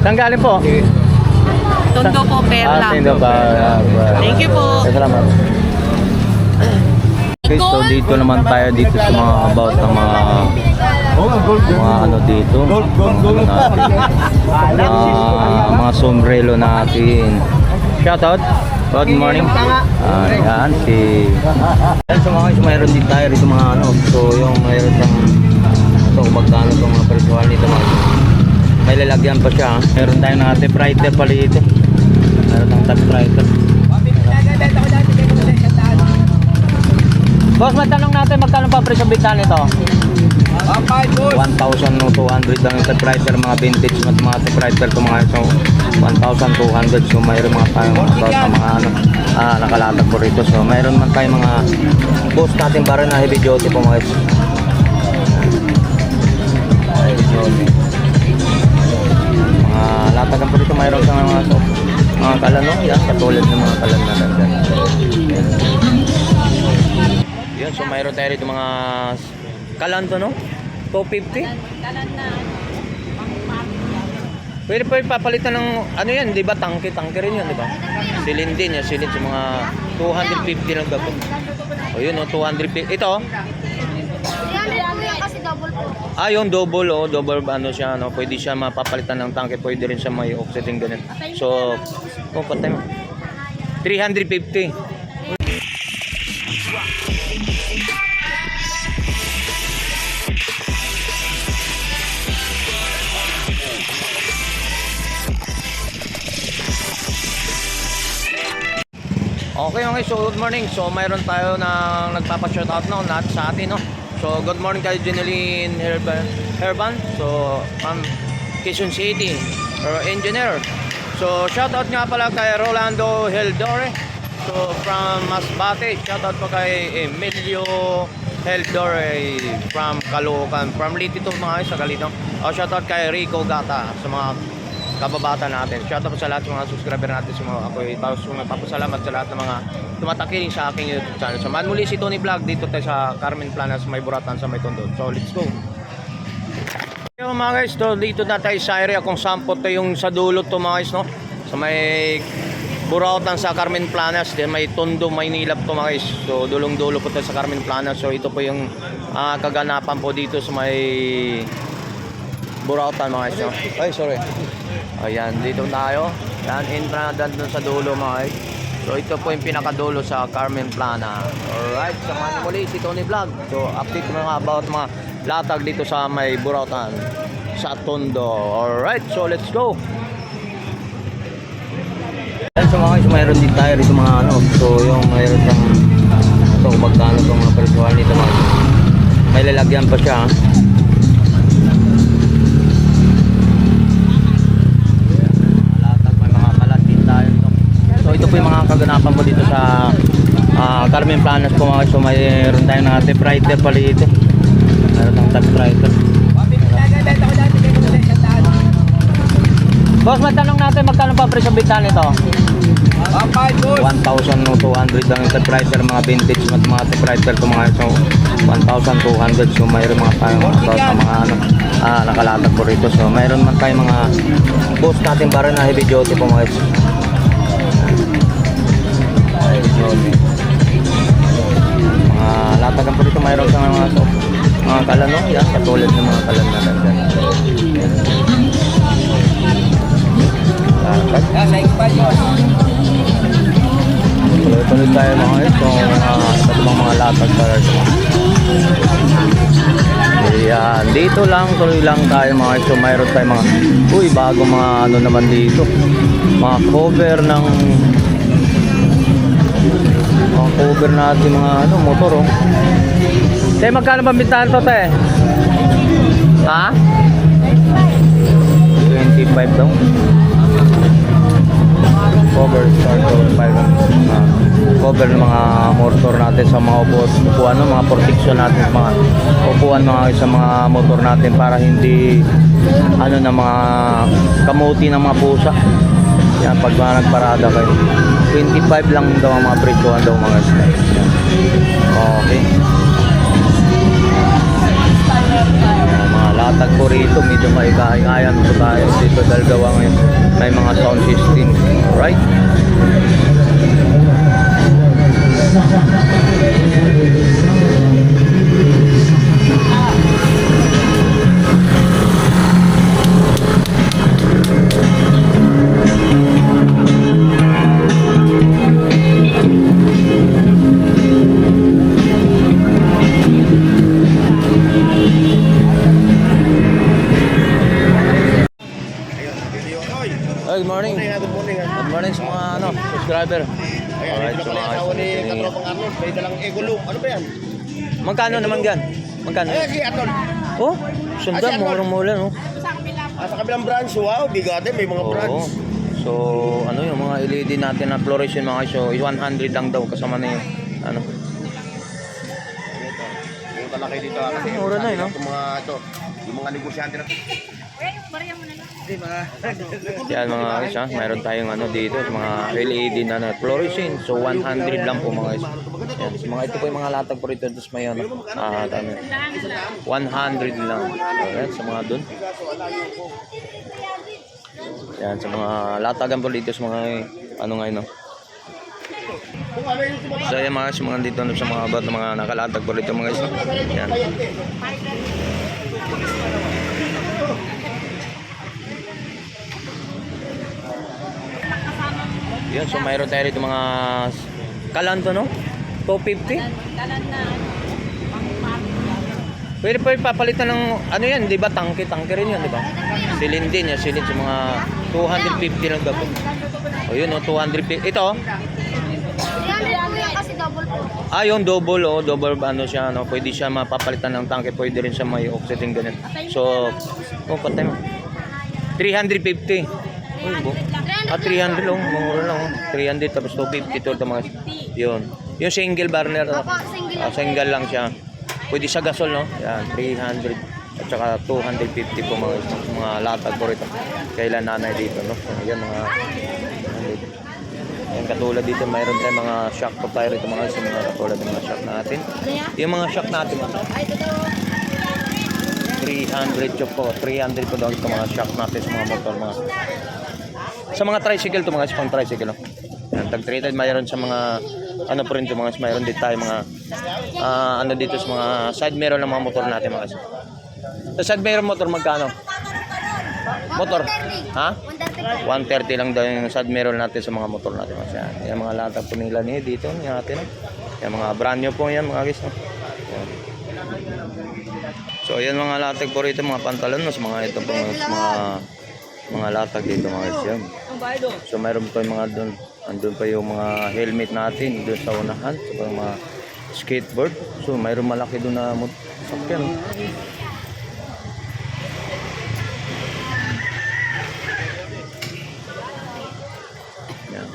Saan galing po? Tondo po, Perla. Tondo ba? Thank you po. Salamat. Okay, so dito naman tayo dito sa mga about ng mga ano dito. Mga sombrero natin. Shoutout. Good morning. Ayan si. Ayan sa mga mayroon din tayo dito mga ano. So yung mayroon siyang ito magkano itong mga presyohan nito mga. May lalagyan pa siya. Meron tayong mga typewriter pala dito. Meron tayong typewriter. Boss, matanong natin magkano pa presyo bitan nito? 1,200 lang yung typewriter, mga vintage mga typewriter ito mga ito. 1,200. So mayroon mga tayong about na mga ano nakalatag po rito. So mayroon man tayong mga boss natin para na heavy duty po mga ito. Mga latagan po rito mayroon sa mga kalano yan, katulad ng mga kalan na dyan. Yan, so mayroon tayo rito mga kalan to no? 250? Kalan na. Pwede pa papalitan ng ano yan, di ba? Tangke rin yan, di ba? Silin din yan, silin sa mga 250 lang dapat. O yun, no, 250. Ito? Kasi double po. Ah, yung double, oh, double ano siya, no? Pwede siya mapapalitan ng tangke, pwede rin siya may offsetting ganun. So, patay mo. 350. Okay, so good morning. So mayroon tayo na nagpapa-shoutout no lahat sa atin no. So good morning kay Jeneline Herban. So from Quezon City, engineer. So shoutout nga pala kay Rolando Heldore. So from Masbate, shoutout pa kay Emilio Heldore from Caloocan, from Litito mga sa Galito. Shoutout kay Rico Gata sa mga kababata natin. Shoutout sa lahat ng mga subscriber natin sa mga ako'y magpapasalamat sa lahat ng mga tumatakiling sa aking YouTube channel. So man muli si Tony Vlog dito tayo sa Carmen Planas, may Buratan sa may Tondo. So let's go. So mga guys, so, dito na tayo sa area kung saan po ito yung sa dulo to mga guys no. So may Buratan sa Carmen Planas, then may Tondo, Maynila to mga guys. So dulong-dulo po tayo sa Carmen Planas. So ito po yung kaganapan po dito sa may Buratan mga guys no. Ay sorry. Ayan, dito tayo. Yan, entrada doon sa dulo mga guys. So ito po yung pinakadulo sa Carmen Plana. Alright, samahan muli si Tony Vlog. So update mga about mga latag dito sa may Buratan sa Tondo. Alright, so let's go. Yan, so mga guys, mayroon din tayo dito mga ano. So yung mayroon siyang ito, magkano itong mga presyohan nito mga. May lalagyan pa siya. Ito po yung mga kaganapan mo dito sa Carmen Planas po mga. So mayroon tayong mga typewriter pala dito. Mayroon tayong typewriter. Boss, matanong natin magkano pa presyo bitan nito? 1,200 lang yung typewriter, mga vintage mga typewriter ito mga. So 1,200. So mayroon mga tayong about na mga ano nakalatag po rito. So mayroon man tayong mga boss natin para na heavy duty po mga. Mga latagan po dito mayroon sa mga kalano yan, katulad ng mga kalan na dyan. Tuloy-tuloy tayo mga ito mga latag para ito. Ayan, dito lang, tuloy lang tayo mga ito. Mayroon tayo mga bago mga ano naman dito, mga cover ng cover natin mga ano, motor oh. Te, magkano ba bintahan to te? Ha? 25 daw. Cover start to 5 cover ng mga motor natin sa mga upuan, mga protection natin sa mga upuan sa mga motor natin para hindi ano na mga kamuti ng mga pusa. Yan, pag nagparada kayo 25 lang daw ang mga presyohan daw mga guys. Okay. Mga latag po rito. Medyo maikain-ayan po tayo dito dahil gawa ngayon may mga sound system. Alright? Good morning. Good morning. Good morning sa mga subscriber. Ayan, Alright, dito so pala mga asawa ni subscriber. Katropang Arnold. May dalang ego loop. Ano ba yan? Magkano naman yan? Magkano? Ayan, si Arnold. Oh, sundan, murang-mura, no? Sa kabilang branch, wow, bigate. May mga branch. Oo. So, ano yung mga LED natin na fluorescent mga show, 100 lang daw kasama na yung ano. Yung talakay dito kasi Mura na, no? Yung mga ito, yung mga negosyante na. Yan mga guys, ha? Mayroon tayong ano dito, mga LED na fluorescent. So 100 lang po mga guys. Yan, so, mga ito po yung mga latag po rito. Tapos may ano, 100 lang. Ayan, sa mga dun. Yan, sa mga latagan po dito sa mga ano ngayon, no? So yan mga guys, mga dito sa mga about ng mga nakalatag po rito mga guys, no? Yan. Yan, so mayroon tayo rito mga kalanto, no? 250. Kalan na. Pwede pa papalitan ng ano yan, di ba? Tangke rin yan, di ba? Silin din yan, silin sa mga 250 lang daw. O yun, no? 250. Ito, Kasi double po. yung double, double ano siya, no? Pwede siya mapapalitan ng tangke, pwede rin siya may oxygen ganun. So, patay mo. 350. Uy, 300 lang, mura lang. 300 tapos 250 to mga. Yun. Yung single burner, single lang siya. Pwede sa gasol, no? Yan, 300 at saka 250 po mga latag po rito. Kailan nanay dito, no? Yan mga yan, katulad dito mayroon tayong mga shock po tayo rito mga katulad ng mga shock natin. Yung mga shock natin, 300 po. 300 po daw ito mga shock natin sa mga motor mga. Sa mga tricycle to mga pang tricycle, no? Yan, tag-treated mayroon sa mga ano po rin to mga mayroon dito tayo mga ano dito sa mga side mirror ng mga motor natin mga. Sa side mirror motor magkano? Motor? Ha? 130 lang daw yung side mirror natin sa mga motor natin mga. Yan mga latag po nila ni dito ni natin. Yan mga brand new po yan mga guys, no? Yan. So yan mga latag po rito mga pantalon mas mga ito po mga latag dito mga guys yan. So mayroon pa yung mga doon, andun pa yung mga helmet natin doon sa unahan, so mga skateboard. So mayroon malaki doon na sakyan. Yan.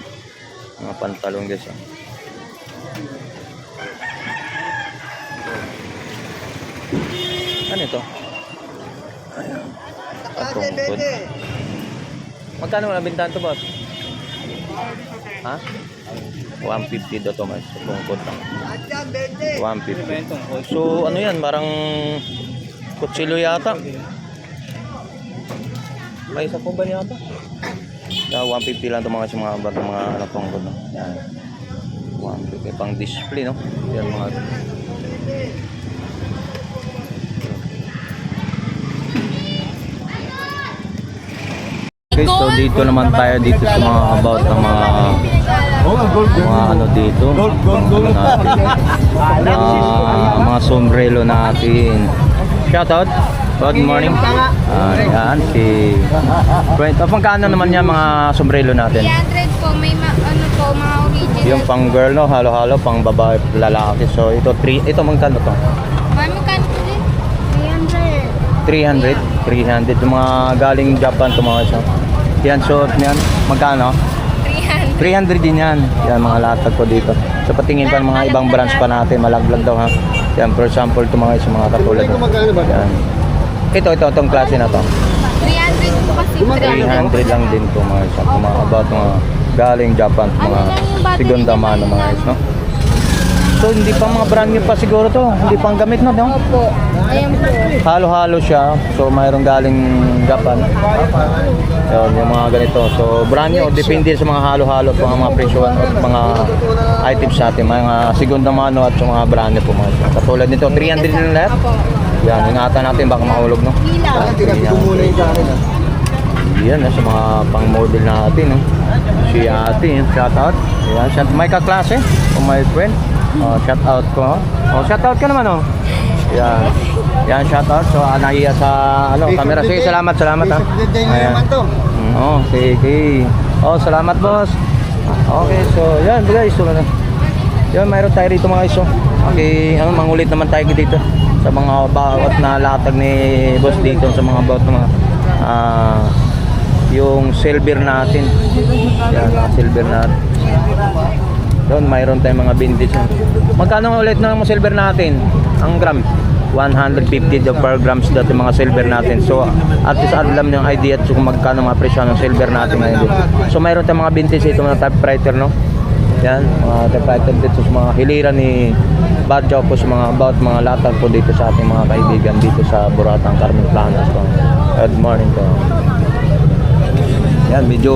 Mga pantalon guys. Ano ito? Ayan. Patungkod. Magkano mo nabintahan ito, boss? Ha? 150 daw ito, mas. Patungkod lang. 150. So, ano yan? Parang kutsilo yata. May isa po ba niya yata? Yeah, 150 lang ito mga natungkod. No? Yan. 150. Pang display, no? Yan mga... Okay, so dito naman tayo dito sa mga about ng mga ano dito mga sombrero natin. Shoutout. Good morning. Ayan si Brent. Magkano naman yan mga sombrero natin? 300 po. May ano po, mga original. Yung pang girl, no? Halo-halo pang babae, lalaki. So ito magkano to? Magkano po din? 300. 300. 300 yung mga galing Japan to mga isa. Yan, so yan, magkano? 300 din yan. Yan, mga latag ko dito. So patingin pa ng mga ibang branch pa natin, malaglag daw ha. Yan, for example, ito mga isa mga katulad. Yan. Itong klase na to. 300 po kasi. 300 lang din to mga isa. Mga about mga galing Japan, mga segunda mano mga isa, no? So hindi pa mga brand new pa siguro to. Hindi pang gamit na, no? Opo. Ayan po. Halo-halo siya. So mayroong galing Japan. Yun, yung mga ganito. So brand new, depende sa mga halo-halo po ang mga presyo at mga items sa atin. Mga segunda mano at sa mga brand new po mga siya. Katulad nito, 300 din lahat. Opo. Yan, ingatan natin baka mahulog, no? Yan, sa mga pang-model natin, no? Si ate, shout out. Yan, shout may kaklase, o my friend. Shout out ko. Shout out ka naman, oh. Yan. Yan, shout out. So, nahiya sa camera. Sige, salamat ha. Ayan. Sige. Salamat, boss. Okay, so, yan, guys. So, yan, mayroon tayo rito mga iso. Okay, mangulit naman tayo dito sa mga bawat na latag ni boss dito sa mga bawat mga yung silver natin. Yan, silver natin. Doon, mayroon tayong mga vintage. Magkano ulit na ang silver natin? Ang gram? 150 per grams dito yung mga silver natin. So, at least alam nyo yung idea at kung magkano mga presyo ng silver natin ngayon. So, mayroon tayong mga vintage ito, mga typewriter, no? Yan, mga typewriter dito sa mga hiliran ni Badjaw po sa mga about mga latag po dito sa ating mga kaibigan dito sa Buratang, Carmen Planas. Good morning po. Yan, medyo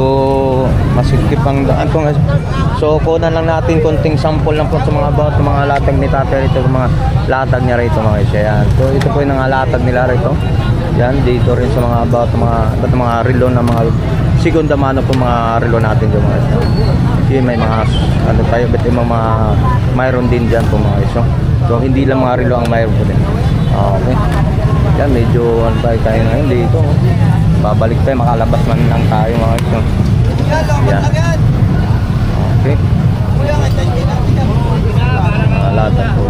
masikip ang daan po. So, kunan lang natin konting sample lang po sa mga about mga latag ni Tatay rito, sa mga latag niya rito mga isya. Yan. So, ito po yung latag nila rito. Yan, dito rin sa mga about mga relo na mga segunda mano po mga relo natin yung mga isya. Yun, may mga tayo, but yung mga mayroon din dyan po mga isya. So, hindi lang mga relo ang mayroon po din. Okay. Yan, medyo tayo ngayon dito. Babalik tayo, makalabas man lang tayo mga isyo. Yan. Okay. Latag po.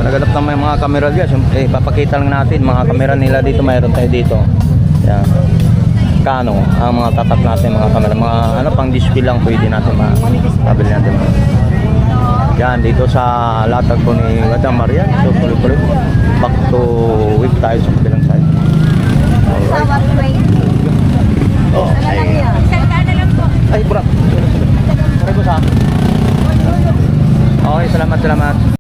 Naganap na may mga camera guys. Papakita lang natin mga camera nila dito. Mayroon tayo dito. Yan. Kano ang mga tatak natin mga camera. Mga pang display lang pwede natin mabili natin. Yan dito sa latag po ni Madam Marian. So tuloy-tuloy. Back to week tayo sa kabilang side. Alright. Ay, bro. Okay, salamat.